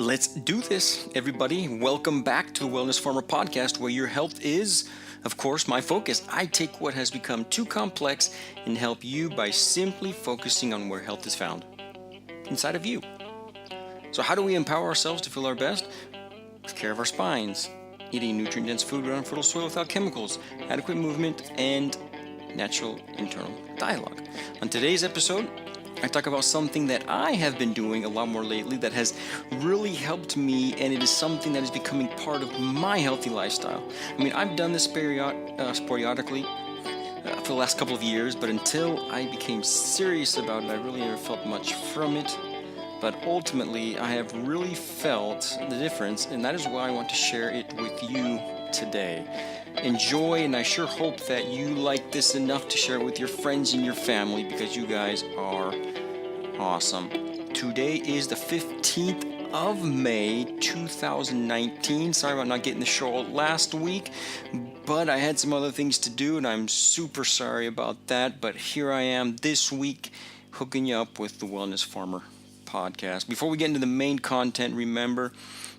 Let's do this, everybody. Welcome back to the Wellness Farmer Podcast, where your health is, of course, my focus. I take what has become too complex and help you by simply focusing on where health is found inside of you. So, how do we empower ourselves to feel our best? Take care of our spines, eating nutrient-dense food on fertile soil without chemicals, adequate movement, and natural internal dialogue. On today's episode, I talk about something that I have been doing a lot more lately that has really helped me, and it is something that is becoming part of my healthy lifestyle. I mean, I've done this sporadically for the last couple of years, but until I became serious about it, I really never felt much from it. But ultimately, I have really felt the difference, and that is why I want to share it with you today. Enjoy, and I sure hope that you like this enough to share it with your friends and your family, because you guys are awesome. Today is the 15th of May 2019. Sorry about not getting the show last week, but I had some other things to do, and I'm super sorry about that. But here I am this week hooking you up with the Wellness Farmer Podcast. Before we get into the main content, remember,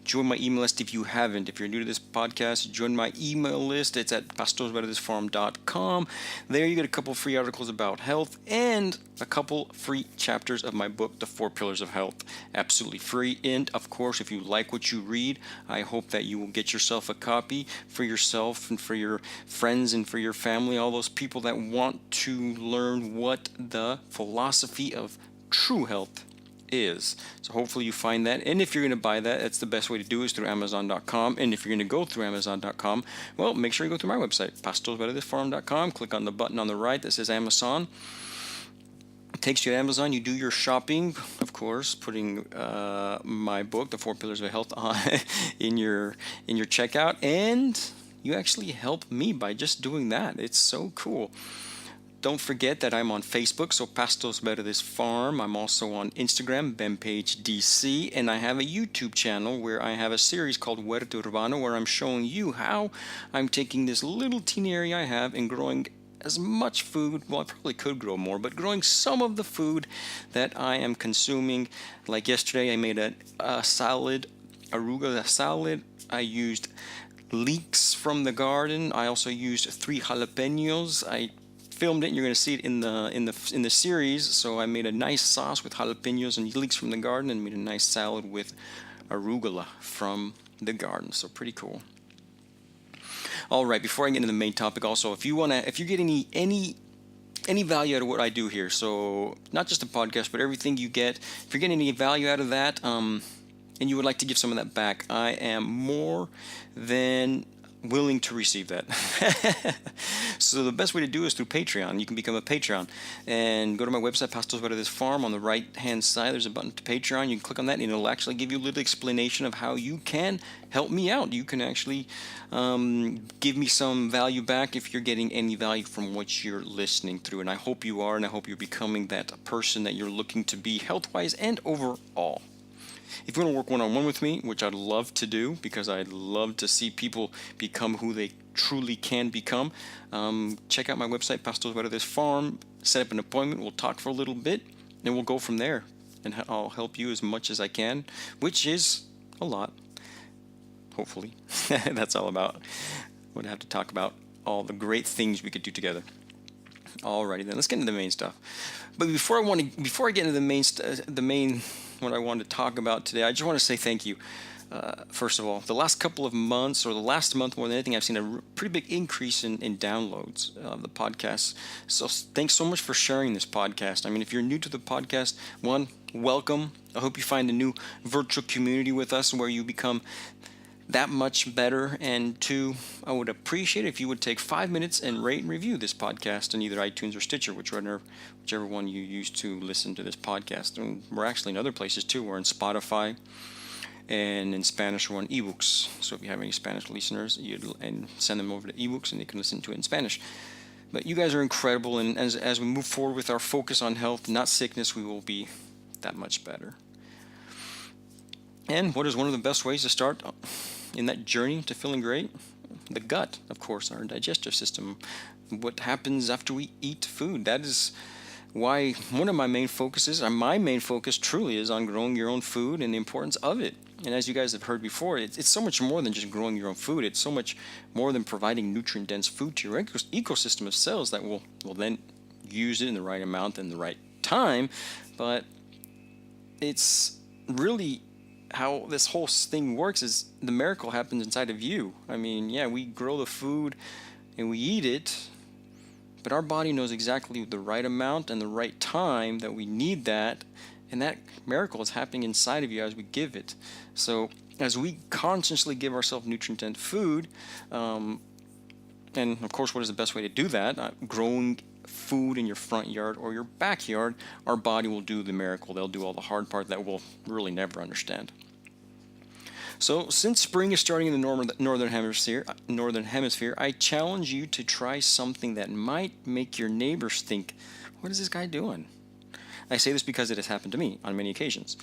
join my email list if you haven't. If you're new to this podcast, join my email list. It's at pastorsbetterthisfarm.com. There you get a couple free articles about health and a couple free chapters of my book, The 4 Pillars of Health. Absolutely free. And of course, if you like what you read, I hope that you will get yourself a copy for yourself and for your friends and for your family, all those people that want to learn what the philosophy of true health is. So hopefully you find that, and if you're going to buy that, that's the best way to do is through Amazon.com. And if you're going to go through Amazon.com, well, make sure you go through my website, pastorsbetterthisfarm.com. Click on the button on the right that says Amazon. It takes you to Amazon. You do your shopping, of course, putting my book, The 4 Pillars of Health, on in your checkout, and you actually help me by just doing that. It's so cool. Don't forget that I'm on Facebook, so Pastos Better This Farm. I'm also on Instagram, BenPageDC, and I have a YouTube channel where I have a series called Huerto Urbano, where I'm showing you how I'm taking this little teeny area I have and growing as much food. Well, I probably could grow more, but growing some of the food that I am consuming. Like yesterday, I made a salad, arugula salad. I used leeks from the garden. I also used 3 jalapenos. I filmed it, and you're going to see it in the series. So I made a nice sauce with jalapenos and leeks from the garden, and made a nice salad with arugula from the garden. So pretty cool. All right, before I get into the main topic, also, if you get any value out of what I do here, so not just the podcast, but everything you get, if you're getting any value out of that, and you would like to give some of that back, I am more than willing to receive that. So the best way to do is through Patreon. You can become a Patreon and go to my website, Pastos Better This Farm. On the right hand side, there's a button to Patreon. You can click on that, and it'll actually give you a little explanation of how you can help me out. You can actually give me some value back if you're getting any value from what you're listening through. And I hope you are, and I hope you're becoming that person that you're looking to be health-wise and overall. If you want to work one-on-one with me, which I'd love to do, because I'd love to see people become who they truly can become, check out my website, Pastos Better This Farm. Set up an appointment. We'll talk for a little bit, and we'll go from there. And I'll help you as much as I can, which is a lot, hopefully. That's all about. We'll have to talk about all the great things we could do together. Alrighty then, let's get into the main stuff. But before I get into the main what I wanted to talk about today, I just want to say thank you. First of all, the last couple of months, or the last month more than anything, I've seen a pretty big increase in downloads of the podcast. So thanks so much for sharing this podcast. I mean, if you're new to the podcast, one, welcome. I hope you find a new virtual community with us where you become that much better. And 2, I would appreciate it if you would take 5 minutes and rate and review this podcast on either iTunes or Stitcher, whichever one you use to listen to this podcast. And we're actually in other places too. We're in Spotify, and in Spanish we're on ebooks. So if you have any Spanish listeners, and send them over to ebooks, and they can listen to it in Spanish. But you guys are incredible, and as we move forward with our focus on health, not sickness, we will be that much better. And what is one of the best ways to start in that journey to feeling great? The gut, of course, our digestive system. What happens after we eat food? That is why one of my main focus truly is on growing your own food and the importance of it. And as you guys have heard before, it's so much more than just growing your own food. It's so much more than providing nutrient-dense food to your ecosystem of cells that will then use it in the right amount and the right time. But it's really how this whole thing works is the miracle happens inside of you. I mean, yeah, we grow the food and we eat it, but our body knows exactly the right amount and the right time that we need that, and that miracle is happening inside of you as we give it. So as we consciously give ourselves nutrient-dense food, and of course, what is the best way to do that? Growing food in your front yard or your backyard, our body will do the miracle. They'll do all the hard part that we'll really never understand. So, since spring is starting in the northern hemisphere, I challenge you to try something that might make your neighbors think, "What is this guy doing?" I say this because it has happened to me on many occasions.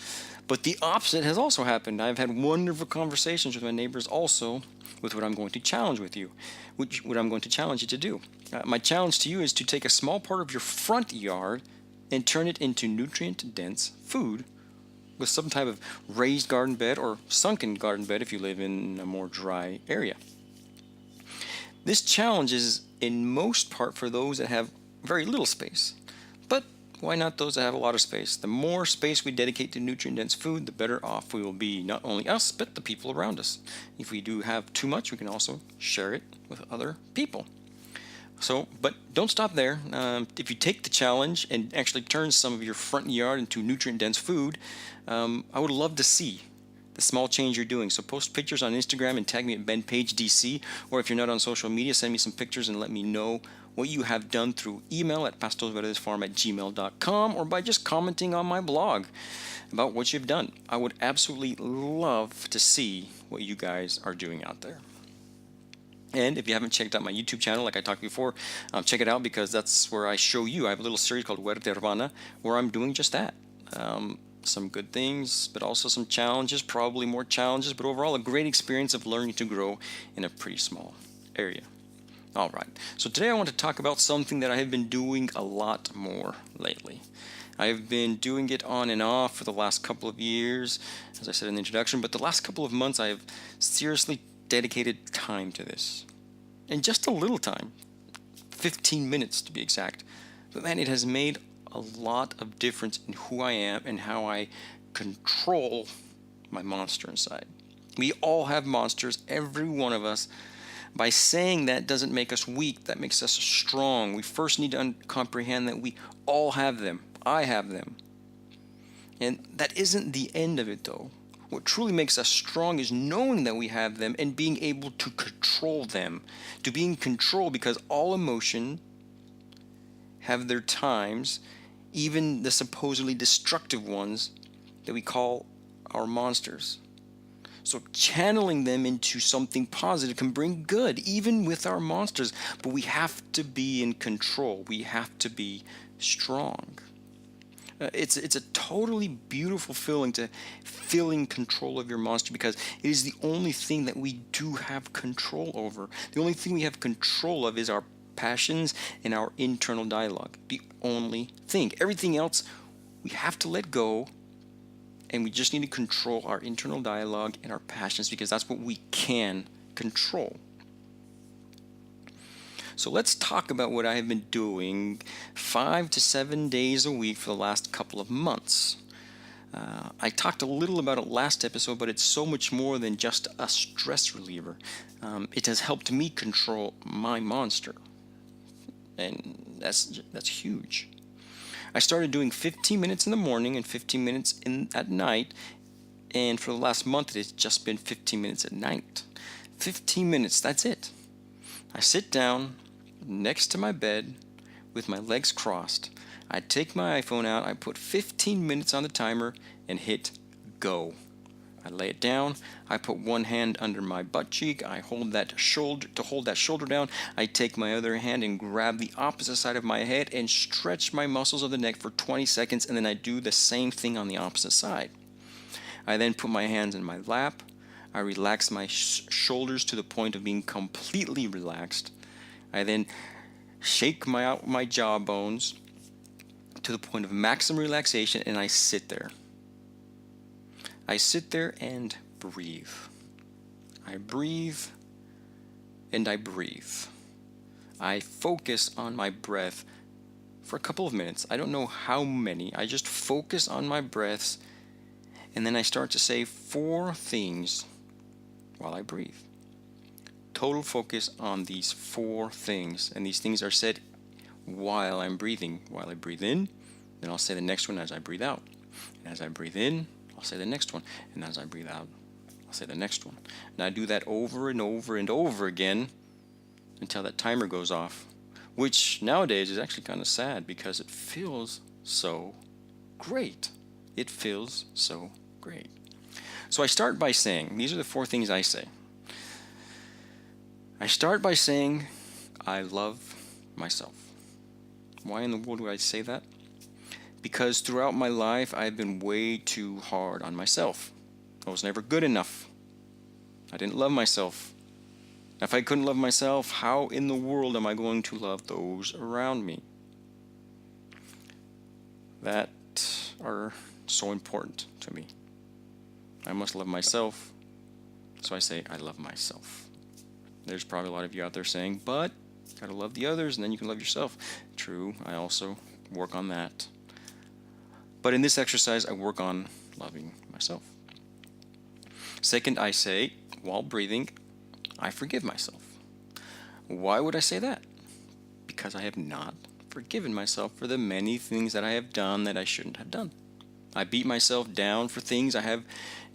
But the opposite has also happened. I've had wonderful conversations with my neighbors also with what I'm going to challenge with you, what I'm going to challenge you to do. My challenge to you is to take a small part of your front yard and turn it into nutrient-dense food with some type of raised garden bed or sunken garden bed if you live in a more dry area. This challenge is in most part for those that have very little space, but why not those that have a lot of space? The more space we dedicate to nutrient-dense food, the better off we will be, not only us, but the people around us. If we do have too much, we can also share it with other people. So, but don't stop there. If you take the challenge and actually turn some of your front yard into nutrient-dense food, I would love to see the small change you're doing. So post pictures on Instagram and tag me at BenPageDC, or if you're not on social media, send me some pictures and let me know what you have done through email at pastorverdesfarm@gmail.com, or by just commenting on my blog about what you've done. I would absolutely love to see what you guys are doing out there. And if you haven't checked out my YouTube channel, like I talked before, check it out, because that's where I show you. I have a little series called Huerta Urbana where I'm doing just that. Some good things, but also some challenges, probably more challenges, but overall a great experience of learning to grow in a pretty small area. All right, so today I want to talk about something that I have been doing a lot more lately. I have been doing it on and off for the last couple of years, as I said in the introduction, but the last couple of months I have seriously dedicated time to this. And just a little time, 15 minutes to be exact. But man, it has made a lot of difference in who I am and how I control my monster inside. We all have monsters, every one of us. By saying that doesn't make us weak, that makes us strong. We first need to comprehend that we all have them. I have them. And that isn't the end of it, though. What truly makes us strong is knowing that we have them and being able to control them. To be in control, because all emotion have their times, even the supposedly destructive ones that we call our monsters. So channeling them into something positive can bring good, even with our monsters. But we have to be in control. We have to be strong. It's a totally beautiful feeling to feel in control of your monster, because it is the only thing that we do have control over. The only thing we have control of is our passions and our internal dialogue. The only thing. Everything else we have to let go, and we just need to control our internal dialogue and our passions, because that's what we can control. So let's talk about what I have been doing 5 to 7 days a week for the last couple of months. I talked a little about it last episode, but it's so much more than just a stress reliever. It has helped me control my monster, and that's huge. I started doing 15 minutes in the morning and 15 minutes at night, and for the last month it's just been 15 minutes at night. 15 minutes, that's it. I sit down next to my bed with my legs crossed. I take my iPhone out, I put 15 minutes on the timer and hit go. I lay it down, I put one hand under my butt cheek, I hold that shoulder down, I take my other hand and grab the opposite side of my head and stretch my muscles of the neck for 20 seconds, and then I do the same thing on the opposite side. I then put my hands in my lap, I relax my shoulders to the point of being completely relaxed. I then shake my jaw bones to the point of maximum relaxation, and I sit there. I sit there and breathe. I breathe and I breathe. I focus on my breath for a couple of minutes. I don't know how many. I just focus on my breaths, and then I start to say 4 things while I breathe. Total focus on these 4 things, and these things are said while I'm breathing. While I breathe in, then I'll say the next one as I breathe out. And as I breathe in, I'll say the next one. And as I breathe out, I'll say the next one. And I do that over and over and over again until that timer goes off, which nowadays is actually kind of sad because it feels so great. It feels so great. So I start by saying, these are the 4 things I say. I start by saying, I love myself. Why in the world do I say that? Because throughout my life, I've been way too hard on myself. I was never good enough. I didn't love myself. If I couldn't love myself, how in the world am I going to love those around me? That are so important to me. I must love myself, so I say I love myself. There's probably a lot of you out there saying, but you gotta love the others and then you can love yourself. True, I also work on that. But in this exercise, I work on loving myself. Second, I say, while breathing, I forgive myself. Why would I say that? Because I have not forgiven myself for the many things that I have done that I shouldn't have done. I beat myself down for things I have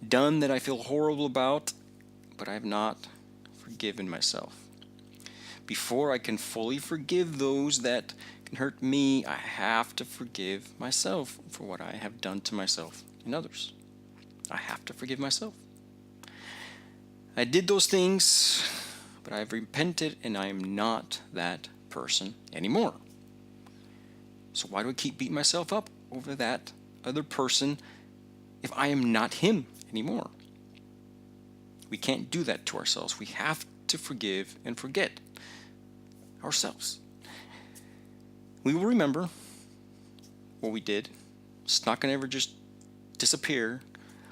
done that I feel horrible about, but I have not forgiven myself. Before I can fully forgive those that can hurt me, I have to forgive myself for what I have done to myself and others. I have to forgive myself. I did those things, but I've repented and I am not that person anymore. So why do I keep beating myself up over that other person if I am not him anymore? We can't do that to ourselves. We have to forgive and forget ourselves. We will remember what we did. It's not going to ever just disappear,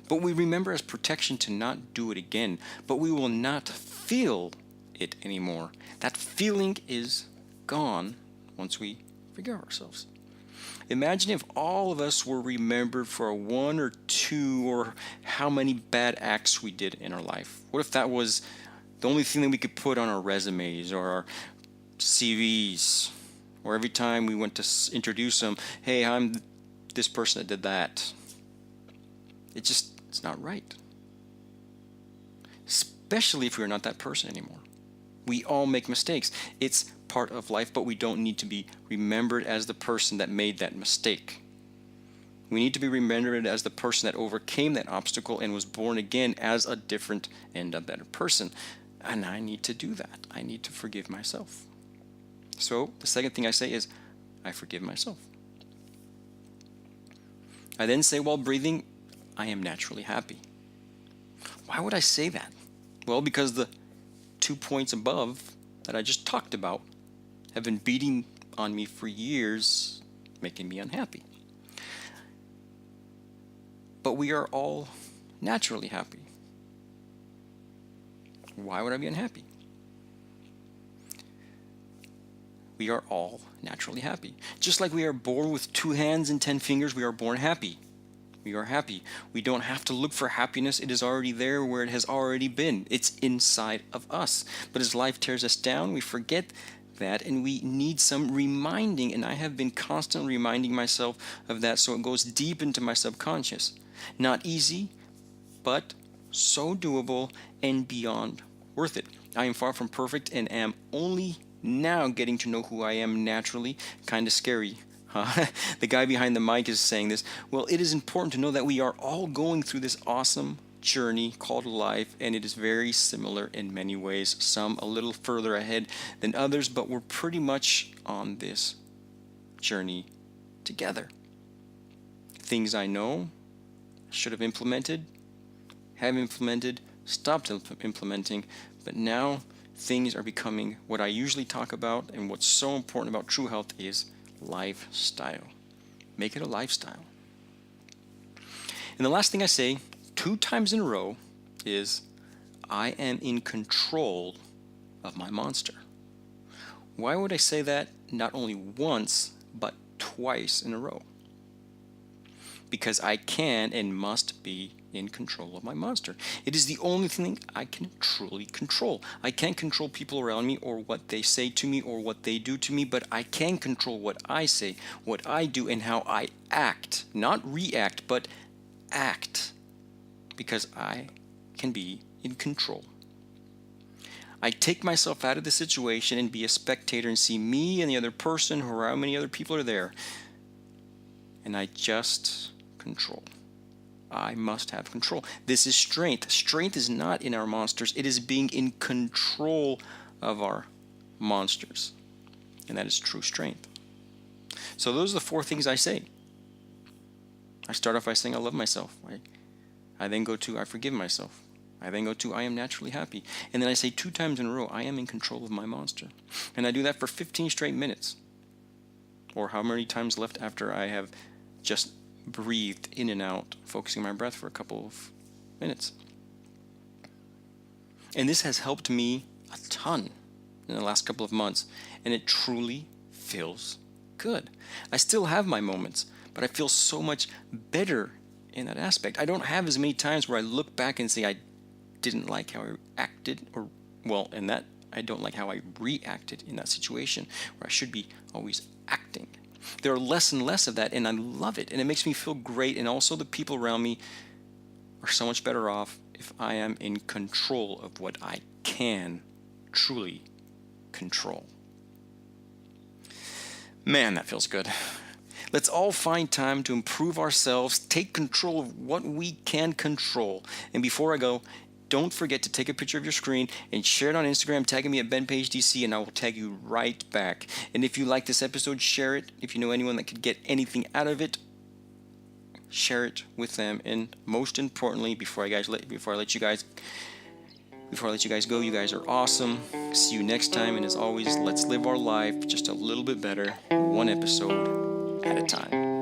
but we remember as protection to not do it again. But we will not feel it anymore. That feeling is gone once we forgive ourselves. Imagine if all of us were remembered for 1 or 2 or how many bad acts we did in our life. What if that was the only thing that we could put on our resumes or our CVs, or every time we went to introduce them, hey, I'm this person that did that. It's not right. Especially if we're not that person anymore. We all make mistakes. It's part of life, but we don't need to be remembered as the person that made that mistake. We need to be remembered as the person that overcame that obstacle and was born again as a different and a better person. And I need to do that. I need to forgive myself. So the second thing I say is, I forgive myself. I then say while breathing, I am naturally happy. Why would I say that? Well, because the 2 points above that I just talked about have been beating on me for years, making me unhappy. But we are all naturally happy. Why would I be unhappy? We are all naturally happy. Just like we are born with 2 hands and 10 fingers, we are born happy. We are happy. We don't have to look for happiness. It is already there where it has already been. It's inside of us. But as life tears us down, we forget that and we need some reminding. And I have been constantly reminding myself of that so it goes deep into my subconscious. Not easy, but so doable and beyond worth it. I am far from perfect and am only now getting to know who I am naturally. Kind of scary. The guy behind the mic is saying this. Well, it is important to know that we are all going through this awesome journey called life, and it is very similar in many ways. Some a little further ahead than others, but we're pretty much on this journey together. Things I know, should have implemented, have implemented, stopped implementing, but now things are becoming what I usually talk about, and what's so important about true health is lifestyle. Make it a lifestyle. And the last thing I say 2 times in a row is I am in control of my monster. Why would I say that not only once, but twice in a row? Because I can and must be in control of my monster. It is the only thing I can truly control. I can't control people around me or what they say to me or what they do to me, but I can control what I say, what I do, and how I act. Not react, but act. Because I can be in control. I take myself out of the situation and be a spectator and see me and the other person or how many other people are there. And I just control. I must have control. This is strength. Strength is not in our monsters. It is being in control of our monsters. And that is true strength. So those are the 4 things I say. I start off by saying I love myself. I then go to I forgive myself. I then go to I am naturally happy. And then I say 2 times in a row, I am in control of my monster. And I do that for 15 straight minutes. Or how many times left after I have just breathed in and out, focusing my breath for a couple of minutes. And this has helped me a ton in the last couple of months, and it truly feels good. I still have my moments, but I feel so much better in that aspect. I don't have as many times where I look back and say I didn't like how I acted, and that I don't like how I reacted in that situation where I should be always acting. There are less and less of that, and I love it, and it makes me feel great, and also the people around me are so much better off if I am in control of what I can truly control. Man, that feels good. Let's all find time to improve ourselves, take control of what we can control. And before I go, don't forget to take a picture of your screen and share it on Instagram, tagging me at BenPageDC, and I will tag you right back. And if you like this episode, share it. If you know anyone that could get anything out of it, share it with them. And most importantly, before I let you guys go, you guys are awesome. See you next time, and as always, let's live our life just a little bit better, one episode at a time.